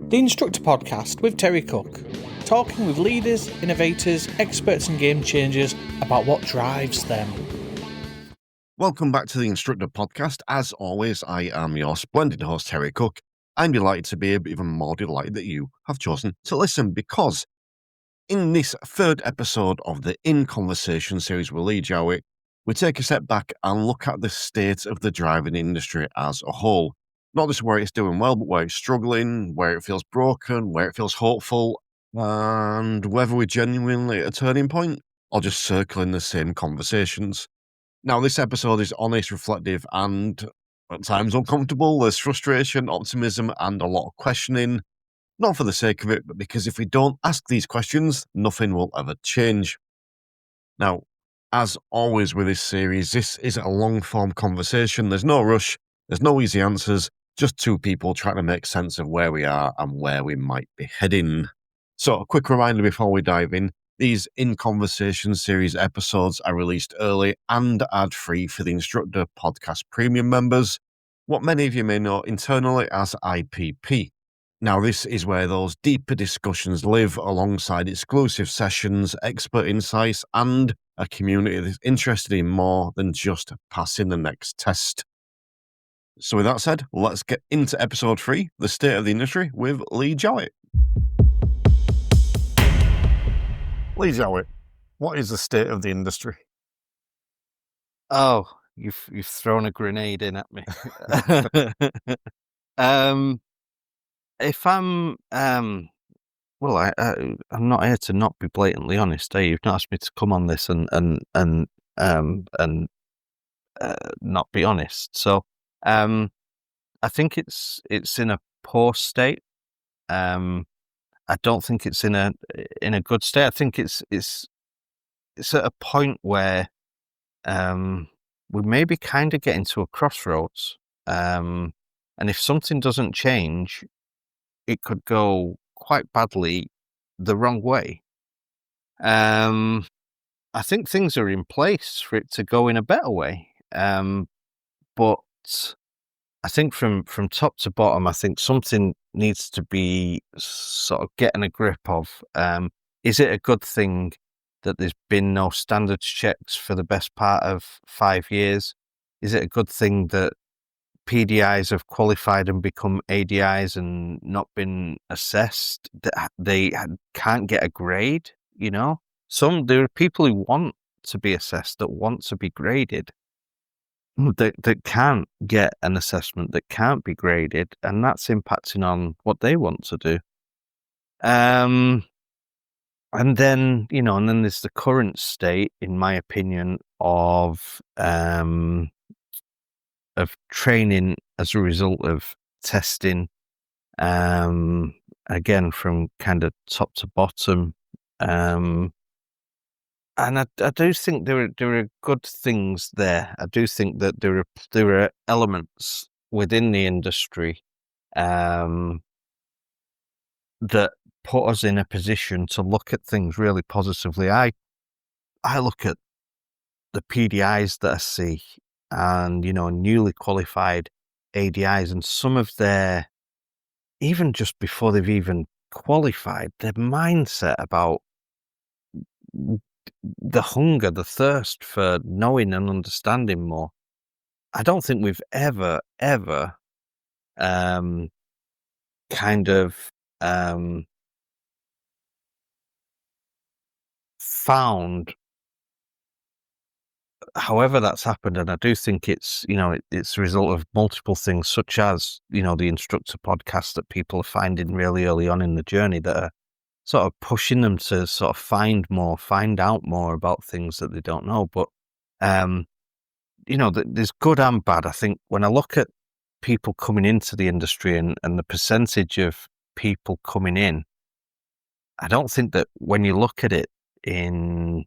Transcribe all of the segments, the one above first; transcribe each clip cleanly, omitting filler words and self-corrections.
The Instructor podcast with Terry Cook, talking with leaders, innovators, experts and game changers about what drives them. Welcome back to the Instructor podcast. As always, I am your splendid host, Terry Cook. I'm delighted to be even more delighted that you have chosen to listen, because in this third episode of the In Conversation series with Lee Jowett, we take a step back and look at the state of the driving industry as a whole. Not just where it's doing well, but where it's struggling, where it feels broken, where it feels hopeful, and whether we're genuinely at a turning point or just circling the same conversations. Now, this episode is honest, reflective, and at times uncomfortable. There's frustration, optimism, and a lot of questioning. Not for the sake of it, but because if we don't ask these questions, nothing will ever change. Now, as always with this series, this is a long-form conversation. There's no rush, there's no easy answers, just two people trying to make sense of where we are and where we might be heading. So, a quick reminder before we dive in. These In Conversation series episodes are released early and ad-free for the Instructor Podcast Premium members, what many of you may know internally as IPP. Now, this is where those deeper discussions live alongside exclusive sessions, expert insights, and a community that's interested in more than just passing the next test. So with that said, let's get into episode 3, The State of the Industry, with Lee Jowett. Lee Jowett, what is the state of the industry? Oh, you've thrown a grenade in at me. If I'm I'm not here to not be blatantly honest. You've not asked me to come on this and not be honest. So I think it's in a poor state. I don't think it's in a good state. I think it's at a point where we maybe kind of getting to a crossroads. And if something doesn't change, it could go quite badly the wrong way. I think things are in place for it to go in a better way. But I think from top to bottom, I think something needs to be sort of getting a grip of. Is it a good thing that there's been no standards checks for the best part of 5 years? Is it a good thing that PDIs have qualified and become ADIs and not been assessed? That they can't get a grade, you know? There are people who want to be assessed, that want to be graded, that can't get an assessment, that can't be graded, and that's impacting on what they want to do. And then, and then there's the current state, in my opinion, of training as a result of testing, again, from kind of top to bottom. And I do think there are good things there. I do think that there are elements within the industry that put us in a position to look at things really positively. I look at the PDIs that I see, and newly qualified ADIs, and some of their, even just before they've even qualified, their mindset about the hunger, the thirst for knowing and understanding more. I don't think we've ever kind of found, however that's happened, and I do think it's it's a result of multiple things, such as the Instructor podcast that people are finding really early on in the journey, that are sort of pushing them to sort of find out more about things that they don't know. But there's good and bad. I think when I look at people coming into the industry and the percentage of people coming in, I don't think that when you look at it in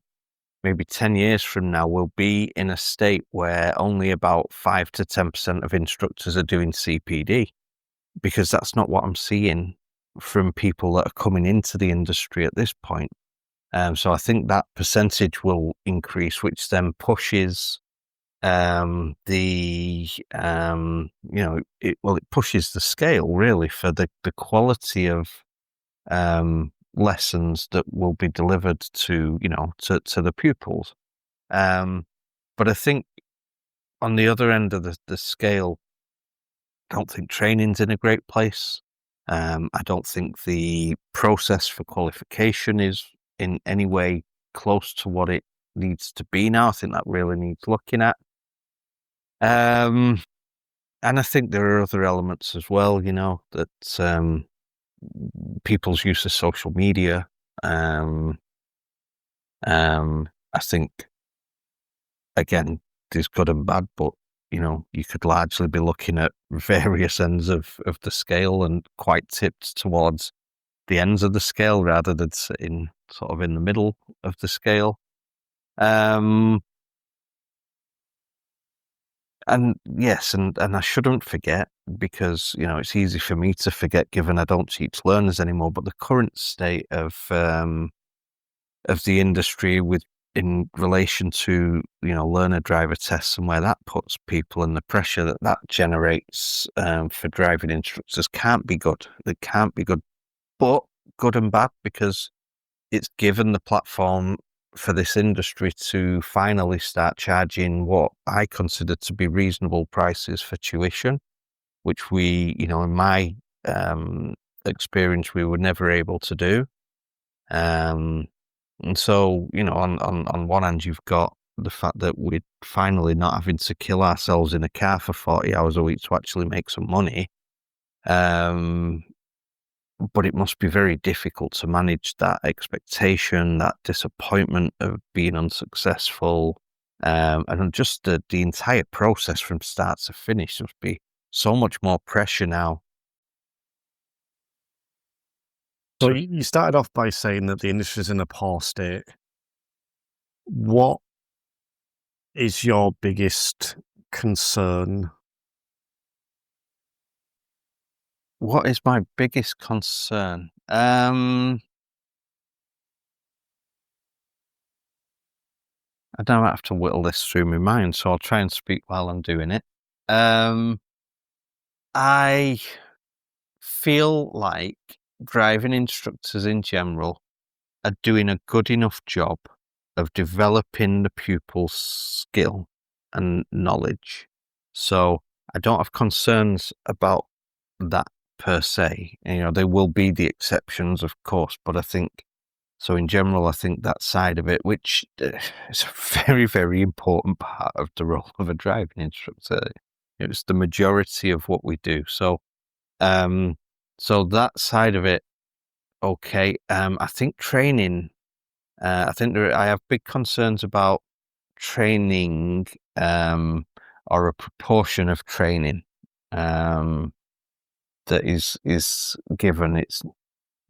maybe 10 years from now, we'll be in a state where only about 5 to 10% of instructors are doing CPD, because that's not what I'm seeing from people that are coming into the industry at this point. So I think that percentage will increase, which then pushes It pushes the scale really for the quality of lessons that will be delivered to the pupils. But I think on the other end of the scale, I don't think training's in a great place. I don't think the process for qualification is in any way close to what it needs to be now. I think that really needs looking at. And I think there are other elements as well, that people's use of social media. I think, again, there's good and bad, but you could largely be looking at various ends of the scale and quite tipped towards the ends of the scale rather than sitting sort of in the middle of the scale. And yes, and I shouldn't forget, because it's easy for me to forget given I don't teach learners anymore, but the current state of the industry in relation to learner driver tests and where that puts people and the pressure that generates for driving instructors can't be good. They can't be good, but good and bad, because it's given the platform for this industry to finally start charging what I consider to be reasonable prices for tuition, which we, in my experience, we were never able to do. And so, on one hand, you've got the fact that we're finally not having to kill ourselves in a car for 40 hours a week to actually make some money. But it must be very difficult to manage that expectation, that disappointment of being unsuccessful, and just the entire process from start to finish must be so much more pressure now. So you started off by saying that the industry is in a poor state. What is your biggest concern? What is my biggest concern? I don't have to whittle this through my mind, so I'll try and speak while I'm doing it. I feel like driving instructors in general are doing a good enough job of developing the pupil's skill and knowledge. So I don't have concerns about that per se. There will be the exceptions, of course, but I think, so in general, I think that side of it, which is a very, very important part of the role of a driving instructor, it's the majority of what we do. So, so that side of it, okay. I think training, I have big concerns about training, or a proportion of training, that is given.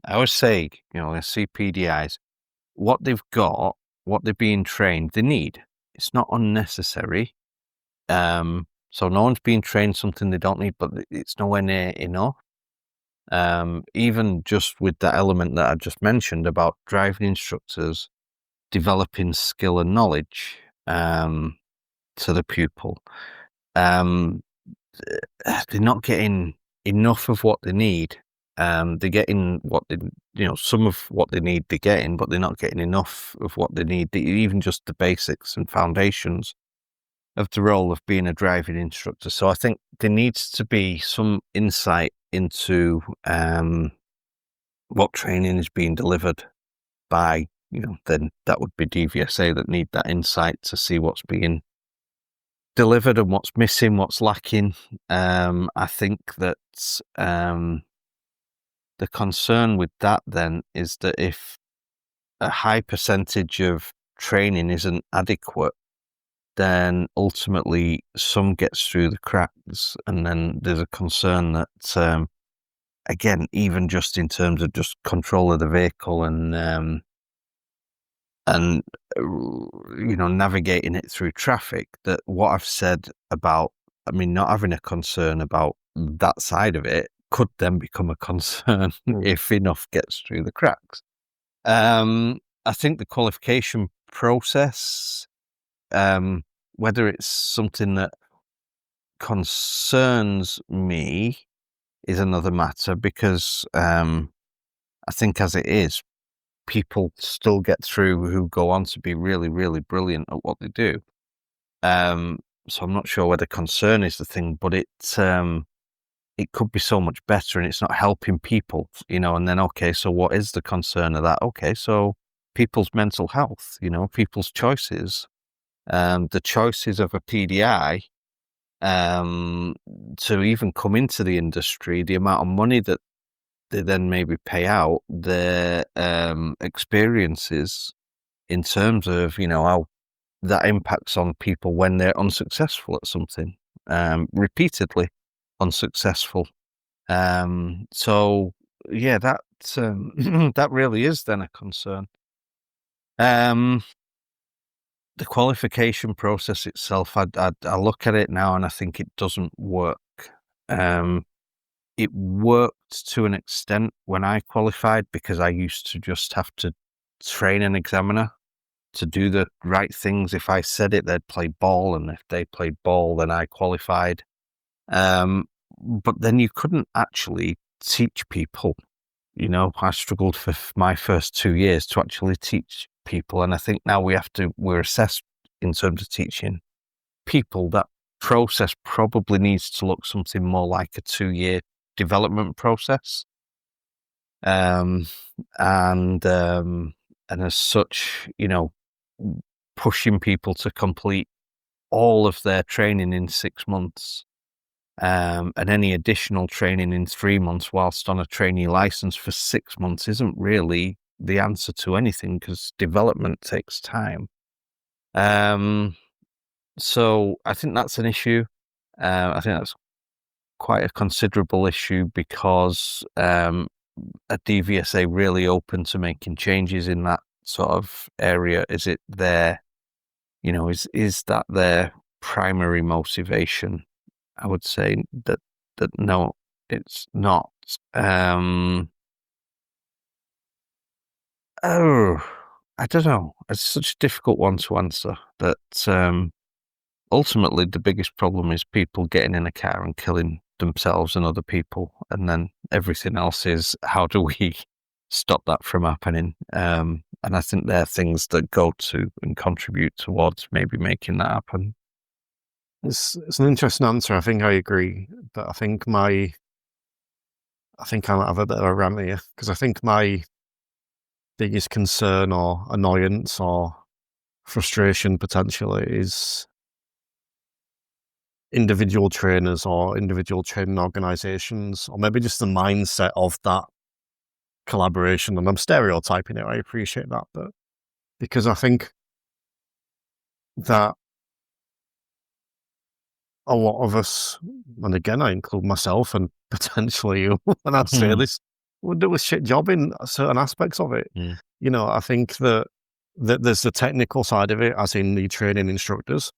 I always say, in CPDIs, what they've got, what they're being trained, they need. It's not unnecessary. So no one's being trained something they don't need, but it's nowhere near enough. Even just with that element that I just mentioned about driving instructors developing skill and knowledge to the pupil, they're not getting enough of what they need. They're getting what some of what they need they're getting, but they're not getting enough of what they need. Even just the basics and foundations of the role of being a driving instructor. So I think there needs to be some insight into what training is being delivered by, then that would be DVSA that need that insight to see what's being delivered and what's missing, what's lacking. I think that the concern with that then is that if a high percentage of training isn't adequate, then ultimately some gets through the cracks, and then there's a concern that, again, even just in terms of just control of the vehicle and navigating it through traffic, that what I've said about, not having a concern about that side of it could then become a concern if enough gets through the cracks. I think the qualification process, whether it's something that concerns me is another matter, because I think as it is, people still get through who go on to be really, really brilliant at what they do. So I'm not sure whether concern is the thing, but it could be so much better, and it's not helping people, and then, okay, so what is the concern of that? Okay, so people's mental health, people's choices, the choices of a PDI, to even come into the industry, the amount of money that they then maybe pay out, their experiences in terms of, how that impacts on people when they're unsuccessful at something, repeatedly unsuccessful. So yeah, that that really is then a concern. The qualification process itself, I look at it now and I think it doesn't work. It worked to an extent when I qualified, because I used to just have to train an examiner to do the right things. If I said it, they'd play ball, and if they played ball, then I qualified. But then you couldn't actually teach people. I struggled for my first 2 years to actually teach people, and I think now we're assessed in terms of teaching people. That process probably needs to look something more like a 2-year development process, and as such, pushing people to complete all of their training in 6 months, and any additional training in 3 months whilst on a trainee license for 6 months isn't really the answer to anything, because development takes time. So I think that's an issue. I think that's quite a considerable issue, because a DVSA really open to making changes in that sort of area? Is it their, is that their primary motivation? I would say that no, it's not. I don't know. It's such a difficult one to answer. That ultimately the biggest problem is people getting in a car and killing themselves and other people, and then everything else is, how do we stop that from happening? And I think they're things that go to and contribute towards maybe making that happen. It's an interesting answer. I think I agree, but I think I might have a bit of a rant here, because I think my biggest concern or annoyance or frustration potentially is individual trainers or individual training organizations, or maybe just the mindset of that collaboration. And I'm stereotyping it, I appreciate that, but because I think that a lot of us, and again I include myself and potentially you when I say this, would do a shit job in certain aspects of it. Yeah. I think that there's the technical side of it, as in the training instructors.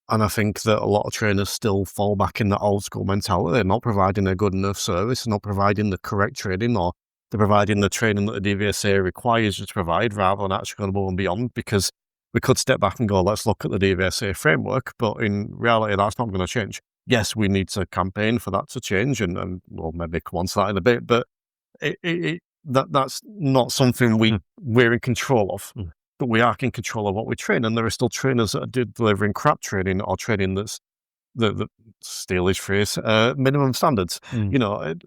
And I think that a lot of trainers still fall back in the old school mentality. They're not providing a good enough service, not providing the correct training, or they're providing the training that the DVSA requires you to provide, rather than actually going above and beyond. Because we could step back and go, let's look at the DVSA framework, but in reality, that's not going to change. Yes, we need to campaign for that to change, and we'll maybe come on to that in a bit, but that's not something we're in control of. But we are in control of what we train, and there are still trainers that are delivering crap training, or training that's the stealish phrase, minimum standards.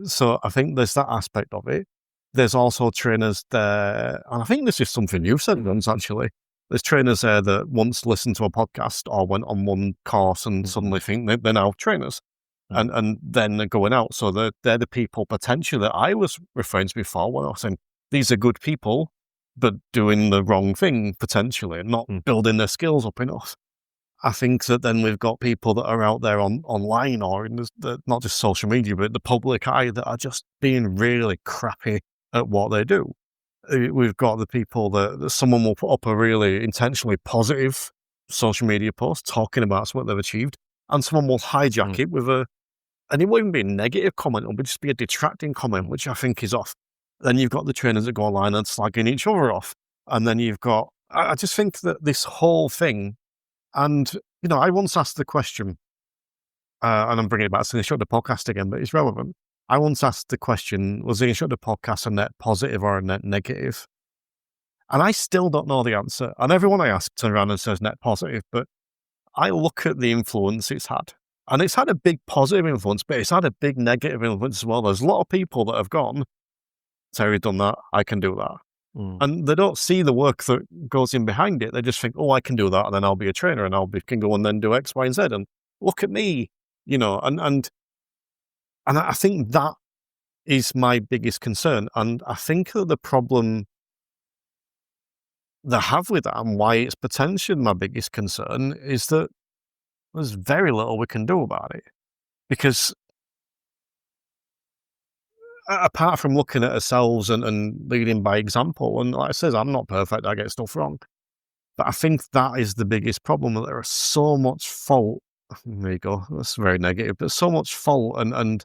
So I think there's that aspect of it. There's also trainers there, and I think this is something you've said once, actually. There's trainers there that once listened to a podcast or went on one course and suddenly think they're now trainers, and then they're going out. So they're the people potentially that I was referring to before when I was saying these are good people, but doing the wrong thing potentially, and not building their skills up enough. I think that then we've got people that are out there online, or in not just social media, but the public eye, that are just being really crappy at what they do. We've got the people that someone will put up a really intentionally positive social media post talking about what they've achieved, and someone will hijack it with and it won't even be a negative comment, it will just be a detracting comment, which I think is off. Then you've got the trainers that go online and slagging each other off. And then you've got, I just think that this whole thing, and I once asked the question, and I'm bringing it back to the Instructor podcast again, but it's relevant. I once asked the question, was the Instructor podcast a net positive or a net negative? And I still don't know the answer. And everyone I ask turns around and says net positive, but I look at the influence it's had. And it's had a big positive influence, but it's had a big negative influence as well. There's a lot of people that have gone, Terry's done that, I can do that. And they don't see the work that goes in behind it. They just think, oh, I can do that, and then I'll be a trainer, and can go and then do X, Y, and Z, and look at me, and I think that is my biggest concern. And I think that the problem they have with that, and why it's potentially my biggest concern, is that there's very little we can do about it. Because apart from looking at ourselves and leading by example, and like I says, I'm not perfect, I get stuff wrong. But I think that is the biggest problem, that there is so much fault. There you go, that's very negative, but so much fault and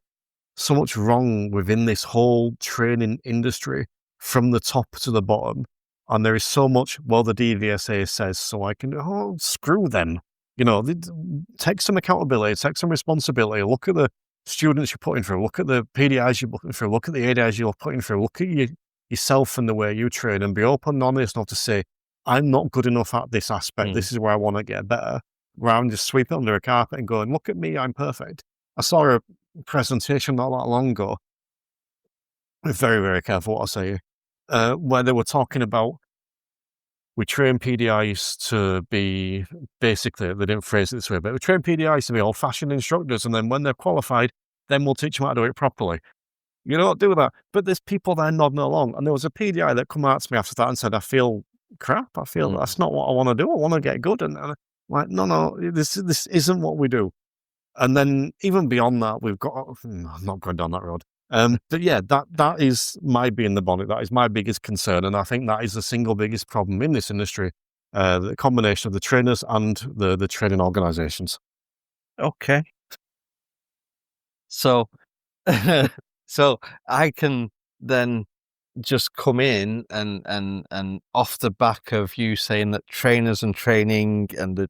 so much wrong within this whole training industry from the top to the bottom. And there is so much, well, the DVSA says, so I can, screw them. Take some accountability, take some responsibility, look at the students you're putting through, look at the PDIs you're putting through, look at the ADIs you're putting through, look at yourself and the way you train, and be open and honest enough to say, I'm not good enough at this aspect, this is where I want to get better, rather than just sweep it under a carpet and going, look at me, I'm perfect. I saw a presentation not that long ago, I'm very, very careful what I say, where they were talking about, we train PDIs to be, basically, they didn't phrase it this way, but we train PDIs to be old-fashioned instructors, and then when they're qualified, then we'll teach them how to do it properly. You don't do that. But there's people there nodding along, and there was a PDI that come out to me after that and said, I feel crap, I feel that's not what I want to do, I want to get good, and I'm like, no, this isn't what we do. And then even beyond that, we've got, I'm not going down that road. But yeah, that is my being the bonnet. That is my biggest concern. And I think that is the single biggest problem in this industry, the combination of the trainers and the training organizations. Okay. So, so I can then just come in and off the back of you saying that trainers and training and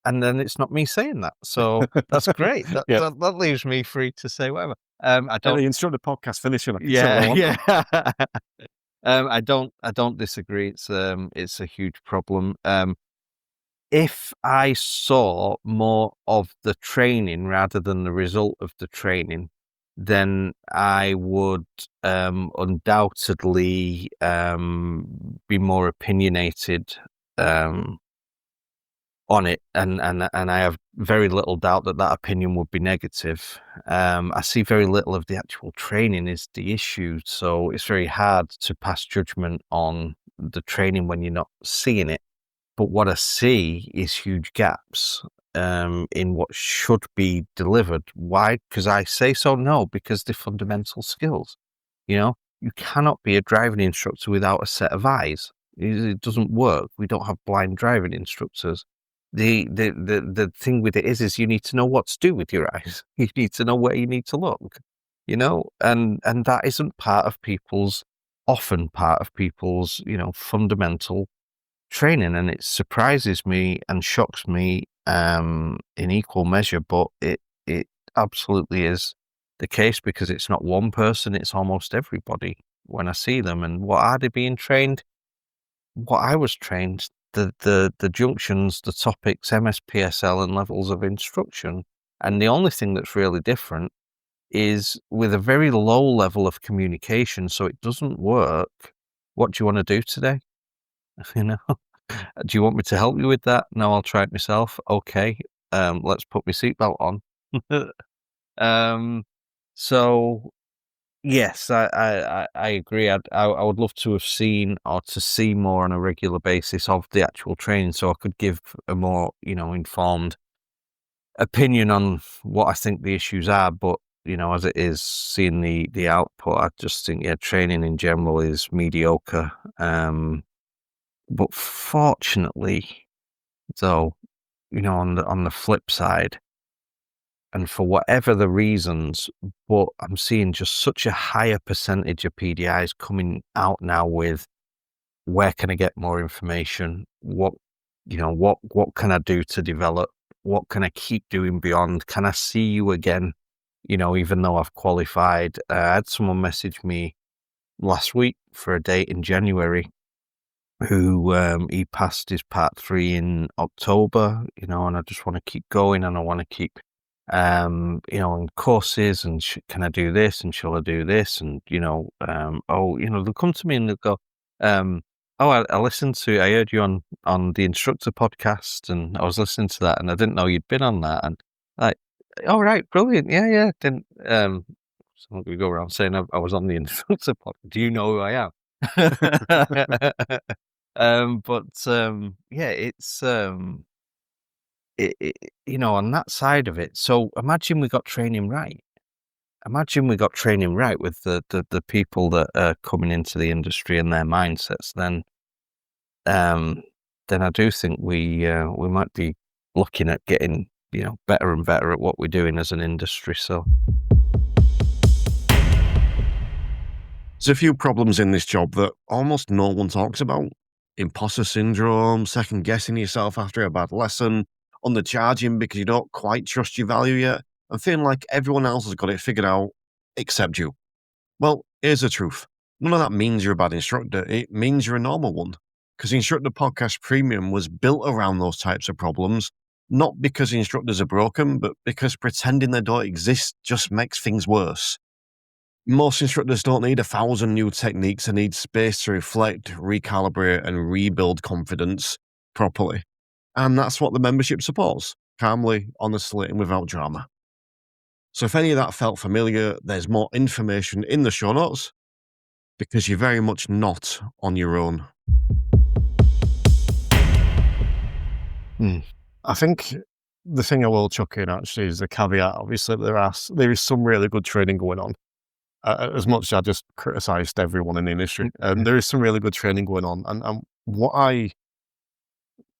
and then it's not me saying that. So that's great. That leaves me free to say whatever. I don't. The Instructor podcast finishing. Yeah. I don't disagree. It's a huge problem. If I saw more of the training rather than the result of the training, then I would undoubtedly be more opinionated on it, and I have very little doubt that opinion would be negative. I see very little of the actual training is the issue, so it's very hard to pass judgment on the training when you're not seeing it. But what I see is huge gaps in what should be delivered. Why? Because I say so? No, because the fundamental skills. You cannot be a driving instructor without a set of eyes. It doesn't work. We don't have blind driving instructors. The thing with it is you need to know what to do with your eyes. You need to know where you need to look, and that isn't often part of people's, fundamental training. And it surprises me and shocks me in equal measure, but it absolutely is the case, because it's not one person, it's almost everybody when I see them. And what are they being trained? What I was trained, the junctions, the topics, MSPSL and levels of instruction. And the only thing that's really different is with a very low level of communication, so it doesn't work. What do you want to do today? Do you want me to help you with that? No, I'll try it myself. Okay, let's put my seatbelt on. So yes, I agree. I would love to have seen or to see more on a regular basis of the actual training, so I could give a more, informed opinion on what I think the issues are. But, as it is, seeing the output, I just think, training in general is mediocre. But fortunately, though, on the flip side, and for whatever the reasons, but I'm seeing just such a higher percentage of PDIs coming out now with, where can I get more information? What what can I do to develop? What can I keep doing beyond? Can I see you again? Even though I've qualified. I had someone message me last week for a date in January who he passed his part 3 in October, and I just want to keep going and I want to keep on courses and can I do this and shall I do this? And, they'll come to me and they'll go, I listened to, I heard you on the Instructor podcast and I was listening to that and I didn't know you'd been on that. And like, all right, brilliant. Yeah. Didn't, so we go around saying I was on the Instructor podcast. Do you know who I am? It's, on that side of it. So imagine we got training right. Imagine we got training right with the people that are coming into the industry and their mindsets. Then I do think we might be looking at getting better and better at what we're doing as an industry. So there's a few problems in this job that almost no one talks about. Imposter syndrome, second guessing yourself after a bad lesson, undercharging because you don't quite trust your value yet, and feeling like everyone else has got it figured out except you. Well, here's the truth. None of that means you're a bad instructor. It means you're a normal one. Because the Instructor Podcast Premium was built around those types of problems, not because instructors are broken, but because pretending they don't exist just makes things worse. Most instructors don't need 1,000 new techniques. They need space to reflect, recalibrate, and rebuild confidence properly. And that's what the membership supports, calmly, honestly, and without drama. So if any of that felt familiar, there's more information in the show notes, because you're very much not on your own. I think the thing I will chuck in actually is the caveat. Obviously, there is some really good training going on. As much as I just criticised everyone in the industry, there is some really good training going on. And what I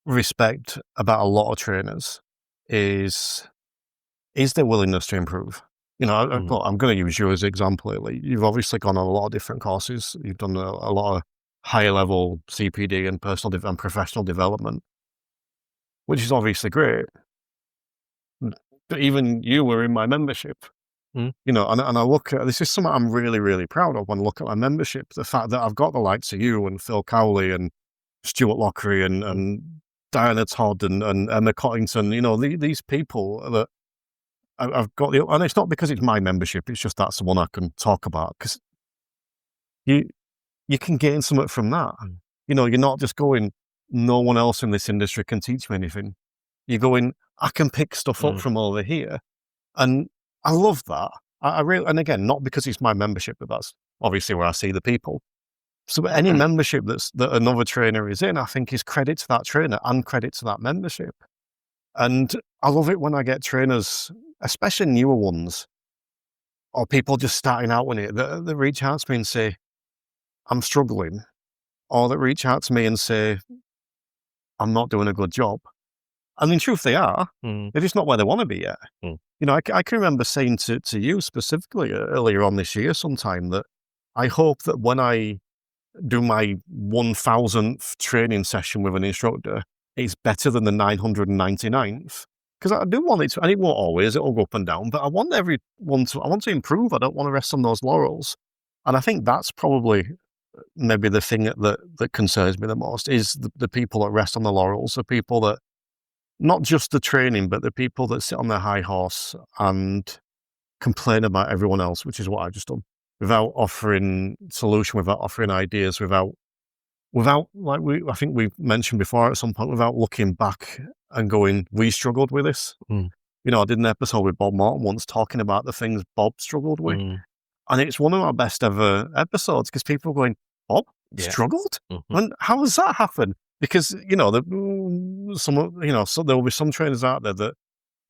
respect about a lot of trainers is their willingness to improve. I'm going to use you as an example, Lee. You've obviously gone on a lot of different courses. You've done a lot of higher level CPD and personal and professional development, which is obviously great. But even you were in my membership, and I look at, this is something I'm really, really proud of when I look at my membership, the fact that I've got the likes of you and Phil Cowley and Stuart Lockery and Diana Todd and Emma Cottington, these people that I've got, and it's not because it's my membership, it's just that's the one I can talk about, because you can gain something from that. You're not just going, no one else in this industry can teach me anything. You're going, I can pick stuff up from over here. And I love that. I really, and again, not because it's my membership, but that's obviously where I see the people. So any membership that another trainer is in, I think is credit to that trainer and credit to that membership. And I love it when I get trainers, especially newer ones, or people just starting out with it, that reach out to me and say, I'm struggling, or that reach out to me and say, I'm not doing a good job. And in truth, they are. They're just not where they want to be yet. I can remember saying to you specifically earlier on this year sometime that I hope that when I do my 1,000th training session with an instructor, it's better than the 999th. Because I do want it to, and it won't always, it'll go up and down, but I want I want to improve. I don't want to rest on those laurels. And I think that's probably maybe the thing that concerns me the most is the people that rest on the laurels, the people that, not just the training, but the people that sit on their high horse and complain about everyone else, which is what I've just done, without offering solution, without offering ideas, without like I think we mentioned before at some point, without looking back and going, we struggled with this. I did an episode with Bob Morton once talking about the things Bob struggled with. And it's one of our best ever episodes because people are going, Bob struggled? And how does that happen? Because, so there will be some trainers out there that,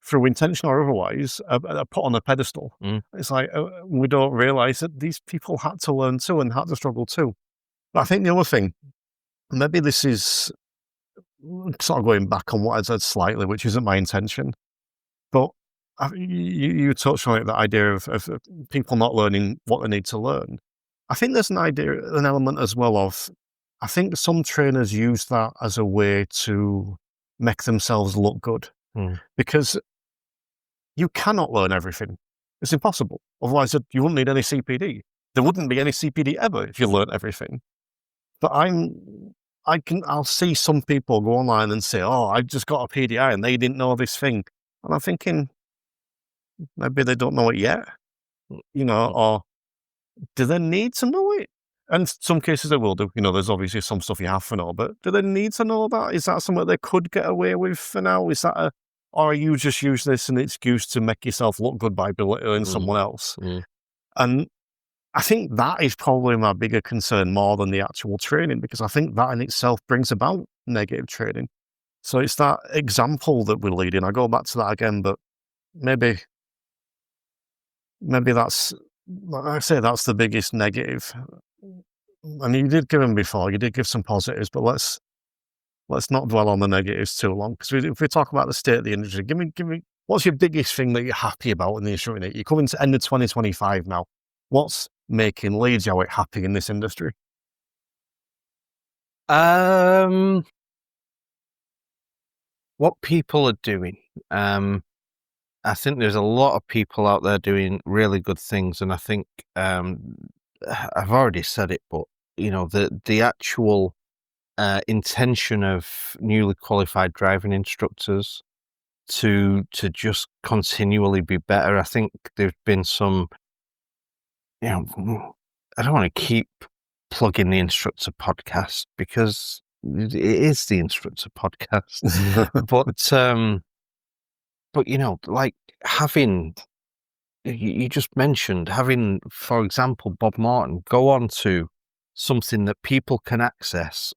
through intention or otherwise, are put on a pedestal. It's like, we don't realise that these people had to learn too and had to struggle too. But I think the other thing, maybe this is sort of going back on what I said slightly, which isn't my intention, but you touched on it, the idea of people not learning what they need to learn. I think there's an element as well of, I think some trainers use that as a way to make themselves look good. Because you cannot learn everything. It's impossible. Otherwise, you wouldn't need any CPD. There wouldn't be any CPD ever if you learned everything. But I'll see some people go online and say, "Oh, I just got a PDI and they didn't know this thing," and I'm thinking maybe they don't know it yet, or do they need to know it? And some cases they will do. There's obviously some stuff you have to know, but do they need to know that? Is that something they could get away with for now? Is that or you just use this as an excuse to make yourself look good by belittling someone else? And I think that is probably my bigger concern more than the actual training, because I think that in itself brings about negative training. So it's that example that we're leading. I go back to that again, but maybe that's, like I say, that's the biggest negative. And you did give them before, you did give some positives, but let's not dwell on the negatives too long. Because if we talk about the state of the industry, give me, what's your biggest thing that you're happy about in the instructing? You're coming to end of 2025 now. What's making Lee Jowett happy in this industry? What people are doing. I think there's a lot of people out there doing really good things, and I think I've already said it, but the actual intention of newly qualified driving instructors to just continually be better. I think there's been some, I don't want to keep plugging the Instructor podcast because it is the Instructor podcast, but like having, you just mentioned having, for example, Bob Morton go on to something that people can access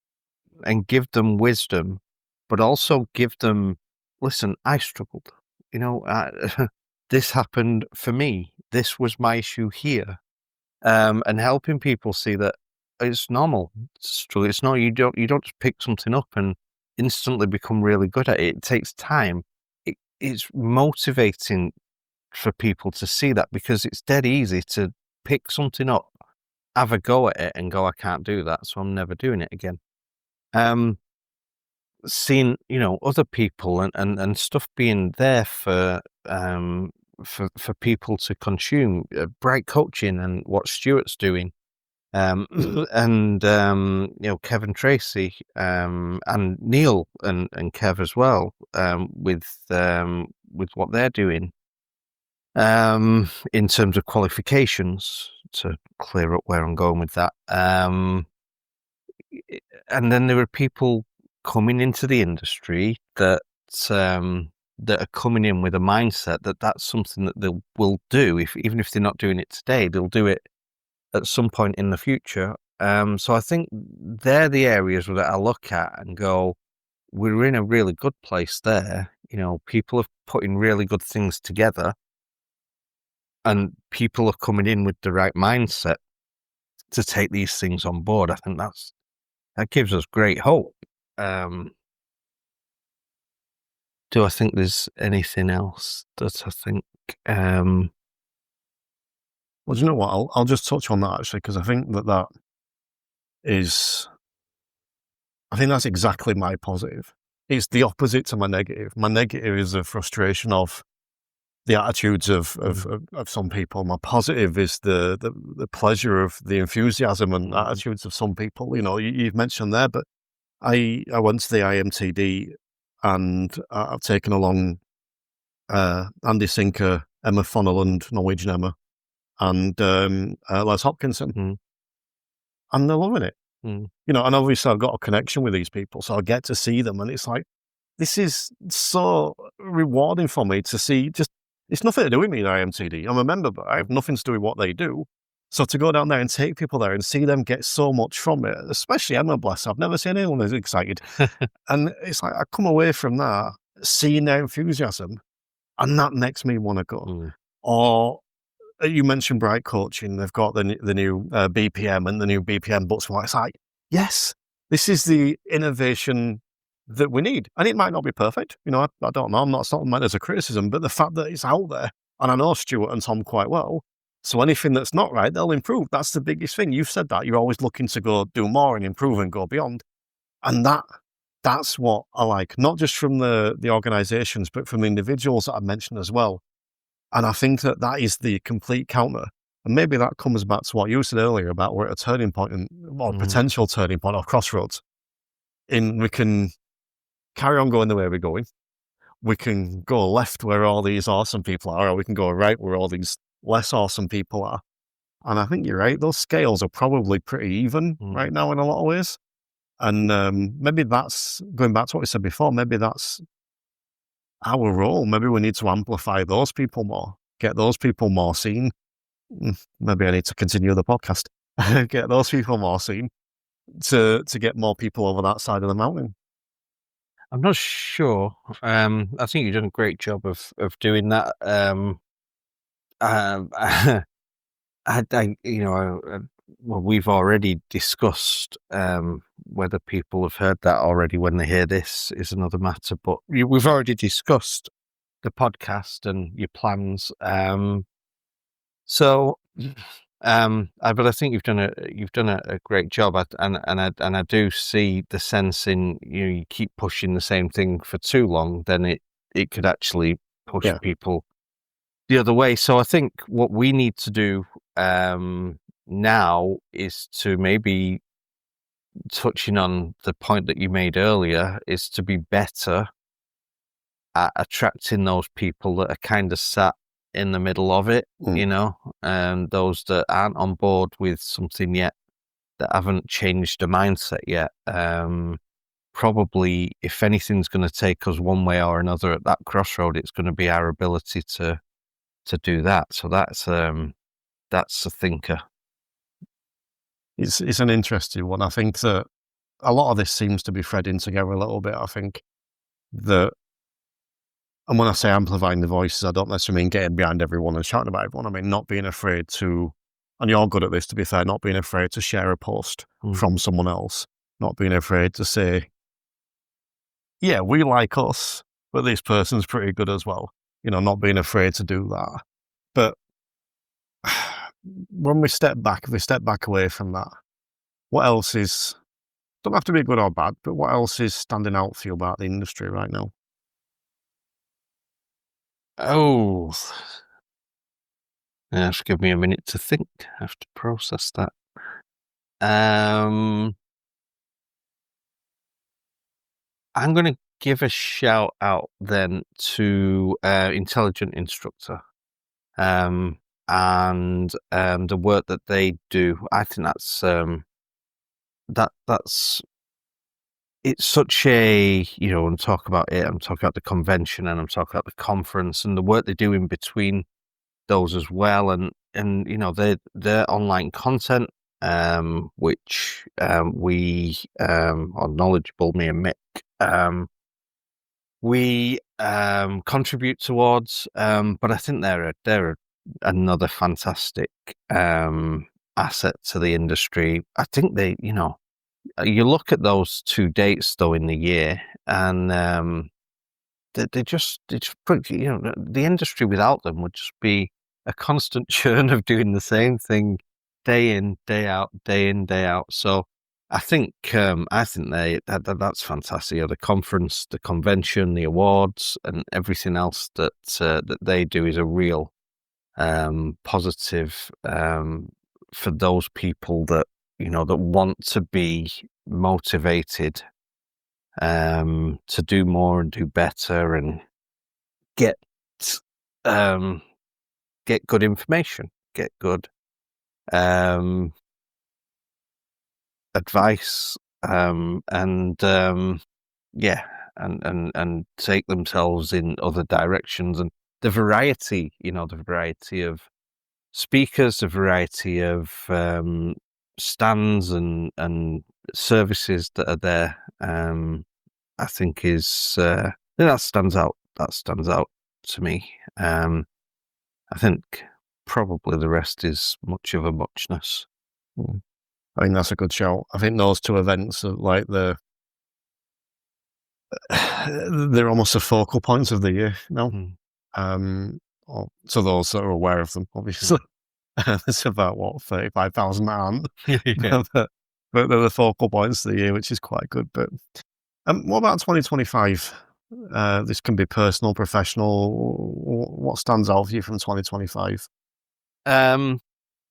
and give them wisdom, but also give them, listen, I struggled, this happened for me. This was my issue here. And helping people see that it's normal to struggle. It's not, you don't just pick something up and instantly become really good at it. It takes time. It's motivating for people to see that, because it's dead easy to pick something up, have a go at it and go, I can't do that, so I'm never doing it again. Seeing, other people and stuff being there for people to consume, Bright Coaching and what Stuart's doing, and Kevin Tracy, and Neil and Kev as well, with what they're doing, in terms of qualifications, to clear up where I'm going with that. And then there are people coming into the industry that are coming in with a mindset that that's something that they will do, even if they're not doing it today, they'll do it at some point in the future. So I think they're the areas that I look at and go, we're in a really good place there. People are putting really good things together, and people are coming in with the right mindset to take these things on board. I think that gives us great hope. Do I think there's anything else that I think? Well, do you know what? I'll just touch on that actually, because I think that is, I think that's exactly my positive. It's the opposite to my negative. My negative is the frustration of the attitudes of some people. My positive is the pleasure of the enthusiasm and attitudes of some people. You've mentioned there, but I went to the IMTD and I've taken along Andy Sinker, Emma Fonnelland, Norwegian Emma, and Les Hopkinson, and they're loving it. And obviously I've got a connection with these people, so I get to see them, and it's like, this is so rewarding for me to see. Just, it's nothing to do with me in IMTD. I'm a member, but I have nothing to do with what they do. So to go down there and take people there and see them get so much from it, especially Emma, bless her, I've never seen anyone as excited. And it's like, I come away from that, seeing their enthusiasm, and that makes me want to go. Or you mentioned Bright Coaching, they've got the new BPM and the new BPM books. It's like, yes, this is the innovation that we need. And it might not be perfect. I don't know. It's not meant as a criticism, but the fact that it's out there, and I know Stuart and Tom quite well, so anything that's not right, they'll improve. That's the biggest thing. You've said that. You're always looking to go do more and improve and go beyond. And that that's what I like, not just from the organizations, but from the individuals that I mentioned as well. And I think that is the complete counter. And maybe that comes back to what you said earlier about we're at a turning point or potential turning point or crossroads. We can carry on going the way we're going. We can go left where all these awesome people are, or we can go right where all these less awesome people are. And I think you're right. Those scales are probably pretty even right now in a lot of ways. And maybe that's, going back to what we said before, maybe that's our role. Maybe we need to amplify those people more, get those people more seen. Maybe I need to continue the podcast, get those people more seen to get more people over that side of the mountain. I'm not sure. I think you've done a great job of doing that. Well, we've already discussed whether people have heard that already when they hear this is another matter. But we've already discussed the podcast and your plans. But I think you've done a great job, and I do see the sense in you keep pushing the same thing for too long, then it could actually push people the other way. So I think what we need to do now is to, maybe touching on the point that you made earlier, is to be better at attracting those people that are kind of sat in the middle of it, those that aren't on board with something yet, that haven't changed the mindset yet. Probably, if anything's going to take us one way or another at that crossroad, it's going to be our ability to do that. So that's a thinker. It's an interesting one. I think that a lot of this seems to be threading together a little bit. I think that, and when I say amplifying the voices, I don't necessarily mean getting behind everyone and shouting about everyone. I mean not being afraid to, and you're good at this to be fair, not being afraid to share a post from someone else, not being afraid to say, yeah, we like us, but this person's pretty good as well. Not being afraid to do that. But when we step back away from that, what else is, don't have to be good or bad, but what else is standing out for you about the industry right now? Oh, you have to give me a minute to think. I have to process that. I'm going to give a shout out then to Intelligent Instructor, and the work that they do. I think that's it's such a, when I talk about it, I'm talking about the convention and I'm talking about the conference and the work they do in between those as well, and their online content, which we are knowledgeable, me and Mick, we contribute towards, but I think they're another fantastic asset to the industry. I think they, you look at those 2 dates though in the year, and they just the industry without them would just be a constant churn of doing the same thing day in, day out, day in, day out. So I think that's fantastic. The conference, the convention, the awards, and everything else that they do is a real positive for those people that that want to be motivated to do more and do better and get good information, get good advice, and take themselves in other directions, and the variety of speakers, the variety of stands and services that are there, I think is that stands out to me. I think probably the rest is much of a muchness. I think that's a good shout. I think those two events are like they're almost the focal points of the year now. So those that are aware of them, obviously. There's about 35,000 aren't. But they're the focal points of the year, which is quite good. But What about 2025? This can be personal, professional. What stands out for you from 2025?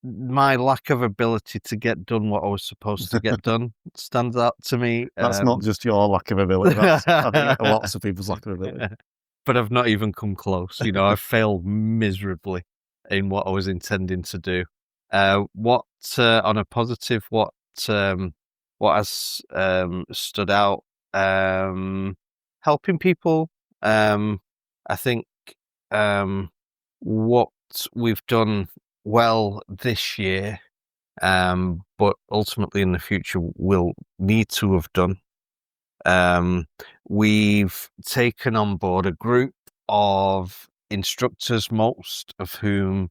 My lack of ability to get done what I was supposed to get done stands out to me. That's not just your lack of ability. That's, I think, lots of people's lack of ability. But I've not even come close. I failed miserably in what I was intending to do. What on a positive, what has stood out? Helping people. I think what we've done well this year, but ultimately in the future we'll need to have done. We've taken on board a group of instructors, most of whom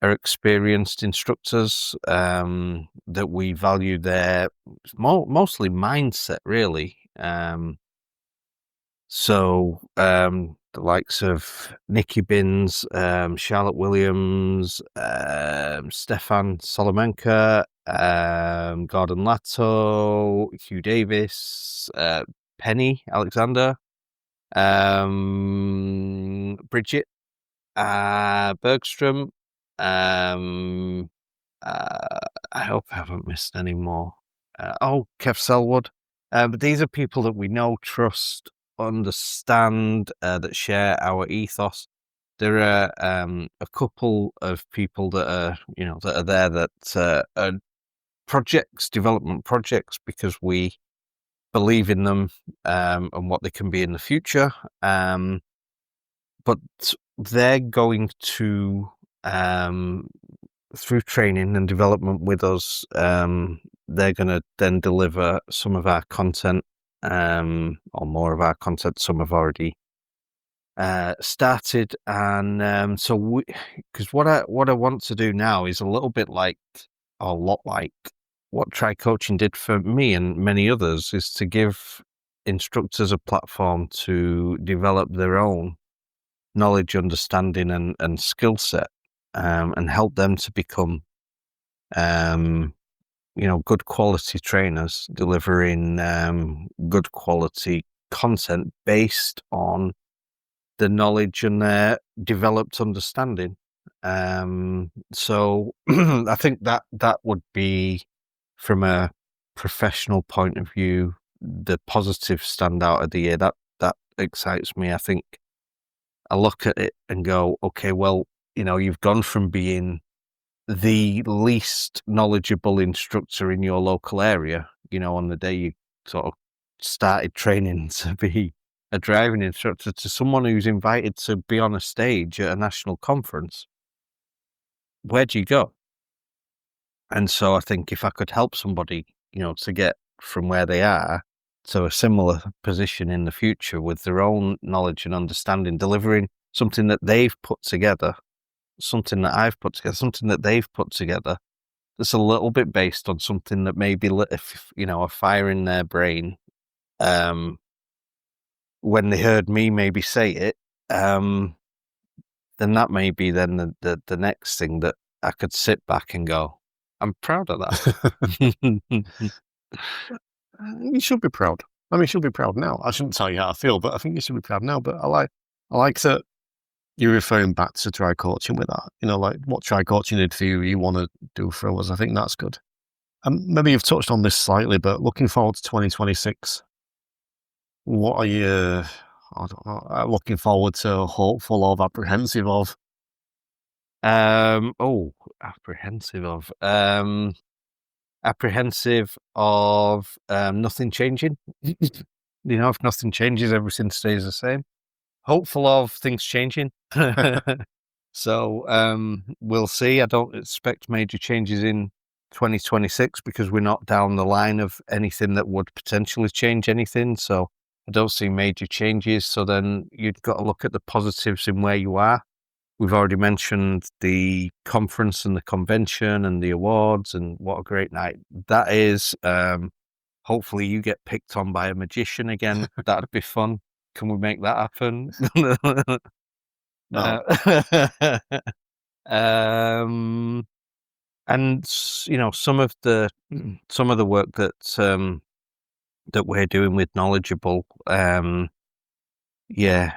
are experienced instructors, that we value their mostly mindset, really. So the likes of Nikki Binns, Charlotte Williams, Stefan Solomenka, Gordon Latto, Hugh Davis, Penny Alexander, Bridget Bergstrom. I hope I haven't missed any more. Kev Selwood. But these are people that we know, trust, understand, that share our ethos. There are a couple of people that are there that are development projects, because we believe in them and what they can be in the future. But they're going to, through training and development with us, they're going to then deliver some of our content, or more of our content. Some have already started, and so because what I want to do now is a lot like what Try Coaching did for me and many others, is to give instructors a platform to develop their own knowledge, understanding, and skill set, and help them to become good quality trainers, delivering good quality content based on the knowledge and their developed understanding. So I think that would be, from a professional point of view, the positive standout of the year. That excites me. I think I look at it and go, okay, well, you've gone from being the least knowledgeable instructor in your local area, on the day you sort of started training to be a driving instructor, to someone who's invited to be on a stage at a national conference. Where do you go? And so I think if I could help somebody, to get from where they are to a similar position in the future with their own knowledge and understanding, delivering something that they've put together, something that I've put together, something that they've put together, that's a little bit based on something that maybe lit a fire in their brain, when they heard me maybe say it, then that may be then the next thing that I could sit back and go, I'm proud of that. You should be proud. I mean, you should be proud now. I shouldn't tell you how I feel, but I think you should be proud now. But I like that you're referring back to Try Coaching with that. Like what Try Coaching did for you, you want to do for us. I think that's good. Maybe you've touched on this slightly, but looking forward to 2026, what are you, I don't know, looking forward to, hopeful of, apprehensive of? Apprehensive of. Apprehensive of nothing changing. If nothing changes, everything stays the same. Hopeful of things changing. So we'll see. I don't expect major changes in 2026 because we're not down the line of anything that would potentially change anything. So I don't see major changes. So then you've got to look at the positives in where you are. We've already mentioned the conference and the convention and the awards, and what a great night that is. Hopefully you get picked on by a magician again. That'd be fun. Can we make that happen? No. And some of the work that that we're doing with Knowledgeable. Yeah,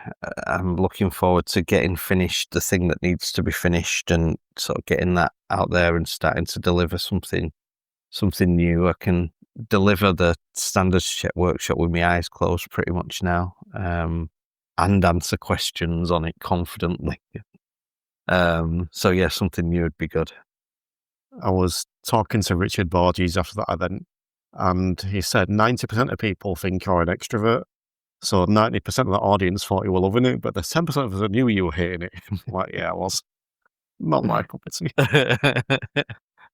I'm looking forward to getting finished the thing that needs to be finished and sort of getting that out there and starting to deliver something new. I can deliver the standards check workshop with my eyes closed pretty much now, and answer questions on it confidently. So yeah, something new would be good. I was talking to Richard Borges after that event, and he said 90% of people think you're an extrovert. So 90% of the audience thought you were loving it, but the 10% of us that knew you were hating it. Like, yeah, I was. Not my cup of tea.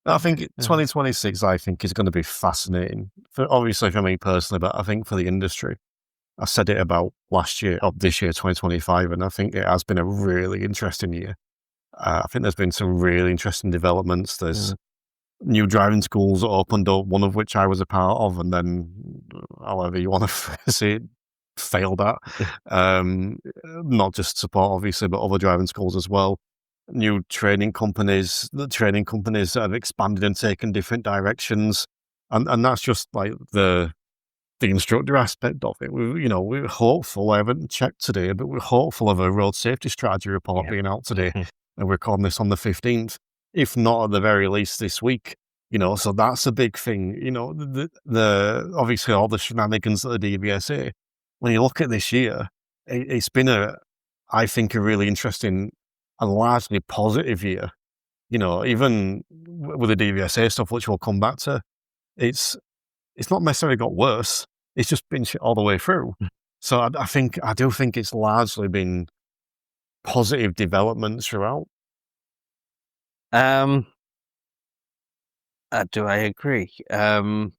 I think 2026, I think, is going to be fascinating. Obviously for me personally, but I think for the industry. I said it about this year, 2025, and I think it has been a really interesting year. I think there's been some really interesting developments. There's new driving schools that opened up, one of which I was a part of, and then, however you want to phrase it, failed at. Not just support, obviously, but other driving schools as well. New training companies that have expanded and taken different directions. And that's just like the instructor aspect of it. We're hopeful. I haven't checked today, but we're hopeful of a road safety strategy report being out today. And we're recording this on the 15th, if not at the very least this week. So that's a big thing. The obviously all the shenanigans at the DVSA. When you look at this year, it's been I think a really interesting and largely positive year. Even with the DVSA stuff, which we'll come back to, it's not necessarily got worse. It's just been shit all the way through. So I do think it's largely been positive developments throughout. Do I agree? I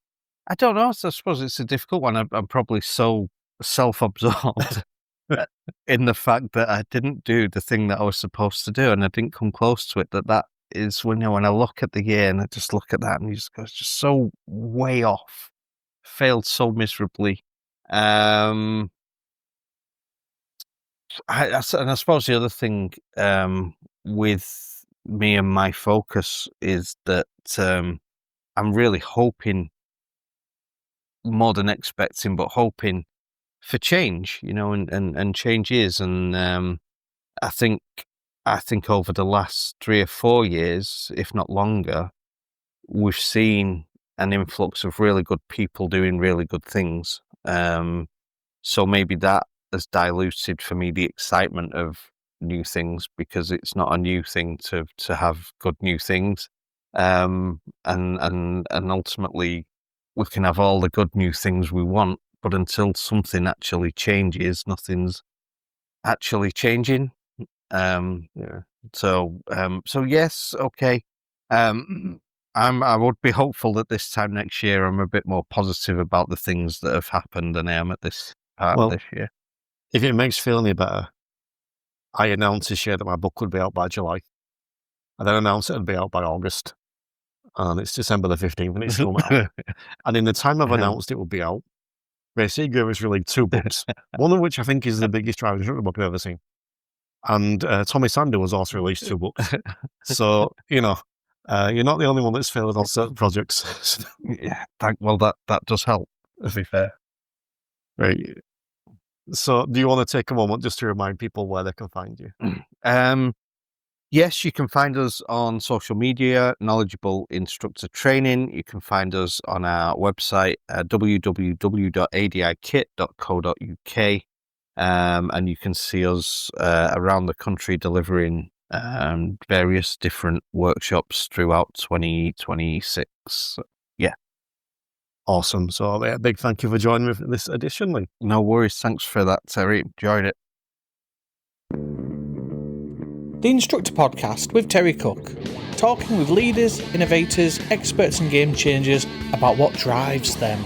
don't know. I suppose it's a difficult one. I'm probably so self-absorbed in the fact that I didn't do the thing that I was supposed to do, and I didn't come close to it. That is when I look at the year and I just look at that and you just go, it's just so way off. Failed so miserably. And I suppose the other thing with me and my focus is that I'm really hoping, more than expecting, but hoping for change, and change is. And I think over the last 3 or 4 years, if not longer, we've seen an influx of really good people doing really good things. So maybe that has diluted for me the excitement of new things, because it's not a new thing to have good new things. And ultimately we can have all the good new things we want, but until something actually changes, nothing's actually changing. So yes, okay. I would be hopeful that this time next year I'm a bit more positive about the things that have happened than I am at this part of this year. If it makes you feel any better, I announced this year that my book would be out by July. I then announced it would be out by August. And it's December the 15th and it's still out. And in the time I've announced it would be out, Race Eager has released 2 books, one of which I think is the biggest driving instructor book I've ever seen. And Tommy Sander was also released 2 books. So, you're not the only one that's failed on certain projects. Yeah, that does help, to be fair. Right. So do you want to take a moment just to remind people where they can find you? Yes, you can find us on social media, Knowledgeable Instructor Training. You can find us on our website, www.adikit.co.uk. And you can see us around the country delivering various different workshops throughout 2026. Yeah. Awesome. So a big thank you for joining me for this edition, Lee. No worries. Thanks for that, Terry. Enjoyed it. The Instructor Podcast with Terry Cook, talking with leaders, innovators, experts and game changers about what drives them.